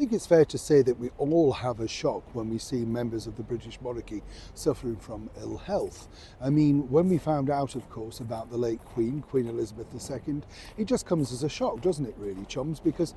think it's fair to say that we all have a shock when we see members of the British monarchy suffering from ill health. I mean, when we found out, of course, about the late Queen, Queen Elizabeth II, it just comes as a shock, doesn't it really, chums? Because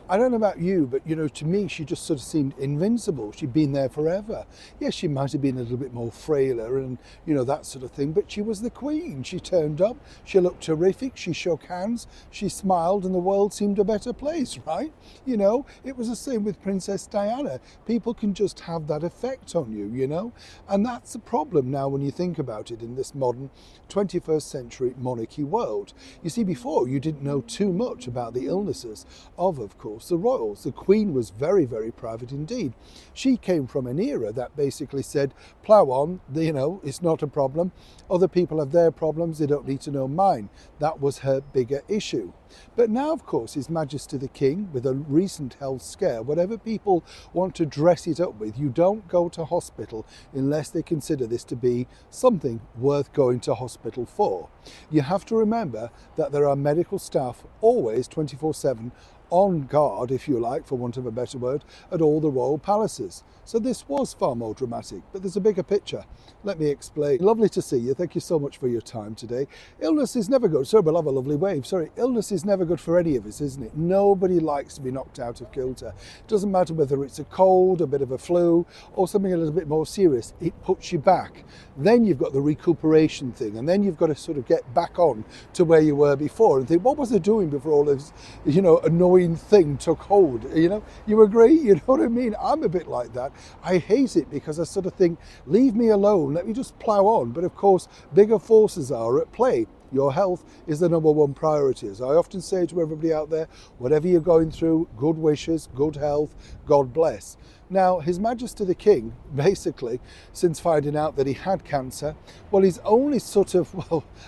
I don't know about you, but to me, she just sort of seemed invincible. She'd been there forever. Yes, she might have been a little bit more frailer and, that sort of thing, but she was the Queen. She turned up, she looked terrific, she shook hands, she smiled, and the world seemed a better place, right? It was the same with Princess Diana. People can just have that effect on you, and that's the problem now when you think about it in this modern 21st century monarchy world. You see, before you didn't know too much about the illnesses of course, the royals. The Queen was very, very private indeed. She came from an era that basically said, plough on, it's not a problem. Other people have their problems, they don't need to know mine. That was her bigger issue. But now, of course, His Majesty the King, with a recent health scare, whatever people want to dress it up with, you don't go to hospital unless they consider this to be something worth going to hospital for. You have to remember that there are medical staff always 24/7 on guard, if you like, for want of a better word, at all the royal palaces. So this was far more dramatic, but there's a bigger picture. Let me explain. Lovely to see you. Thank you so much for your time today. Illness is never good. Sorry, we'll have a lovely wave. Sorry, illness is never good for any of us, isn't it? Nobody likes to be knocked out of kilter. It doesn't matter whether it's a cold, a bit of a flu, or something a little bit more serious. It puts you back. Then you've got the recuperation thing, and then you've got to sort of get back on to where you were before and think, what was I doing before all this, annoying thing took hold? You agree? You know what I mean? I'm a bit like that. I hate it because I sort of think, leave me alone, let me just plough on. But of course, bigger forces are at play. Your health is the number one priority. As I often say to everybody out there, whatever you're going through, good wishes, good health, God bless. Now, His Majesty the King, basically, since finding out that he had cancer, well, his only sort of,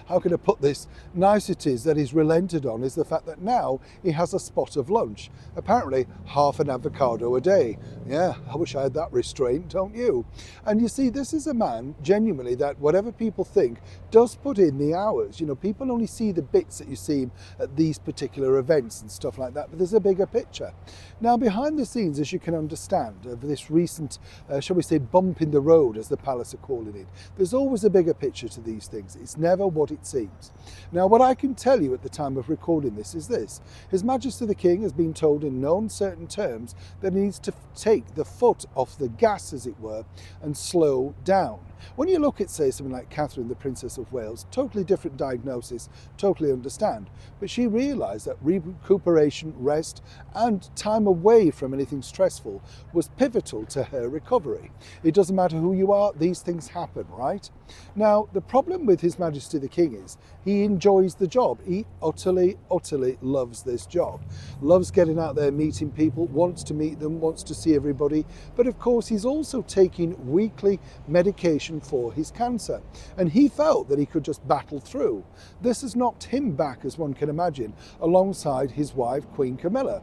how can I put this, niceties that he's relented on is the fact that now he has a spot of lunch. Apparently, half an avocado a day. Yeah, I wish I had that restraint, don't you? And you see, this is a man, genuinely, that whatever people think, does put in the hours. People only see the bits that you see at these particular events and stuff like that, but there's a bigger picture. Now, behind the scenes, as you can understand, of this recent, shall we say, bump in the road, as the palace are calling it, there's always a bigger picture to these things. It's never what it seems. Now, what I can tell you at the time of recording this is this. His Majesty the King has been told in no uncertain terms that he needs to take the foot off the gas, as it were, and slow down. When you look at, say, something like Catherine, the Princess of Wales, totally different diagnosis, totally understand. But she realised that recuperation, rest, and time away from anything stressful was pivotal to her recovery. It doesn't matter who you are, these things happen, right? Now, the problem with His Majesty the King is he enjoys the job. He utterly, utterly loves this job. Loves getting out there, meeting people, wants to meet them, wants to see everybody. But of course, he's also taking weekly medication for his cancer. And he felt that he could just battle through. This has knocked him back, as one can imagine, alongside his wife, Queen Camilla.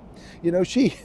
She,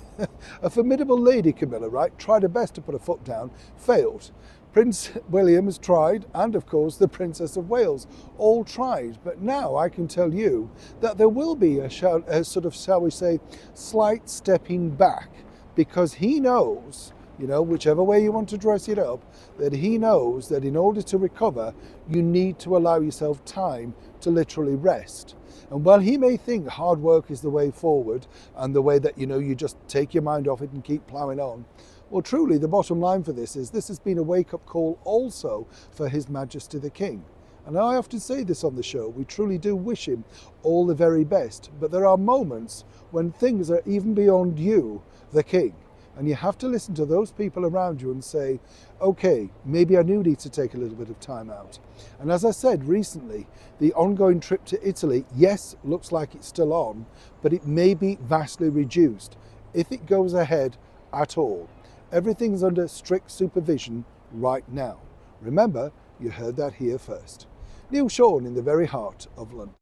a formidable lady, Camilla, right, tried her best to put her foot down, failed. Prince William has tried, and of course the Princess of Wales all tried. But now I can tell you that there will be a sort of, shall we say, slight stepping back, because he knows, whichever way you want to dress it up, that he knows that in order to recover, you need to allow yourself time to literally rest. And while he may think hard work is the way forward and the way that, you just take your mind off it and keep ploughing on, well, truly, the bottom line for this has been a wake-up call also for His Majesty the King. And I often say this on the show, we truly do wish him all the very best. But there are moments when things are even beyond you, the King. And you have to listen to those people around you and say, okay, maybe I do need to take a little bit of time out. And as I said recently, the ongoing trip to Italy, yes, looks like it's still on, but it may be vastly reduced if it goes ahead at all. Everything's under strict supervision right now. Remember, you heard that here first. Neil Sean in the very heart of London.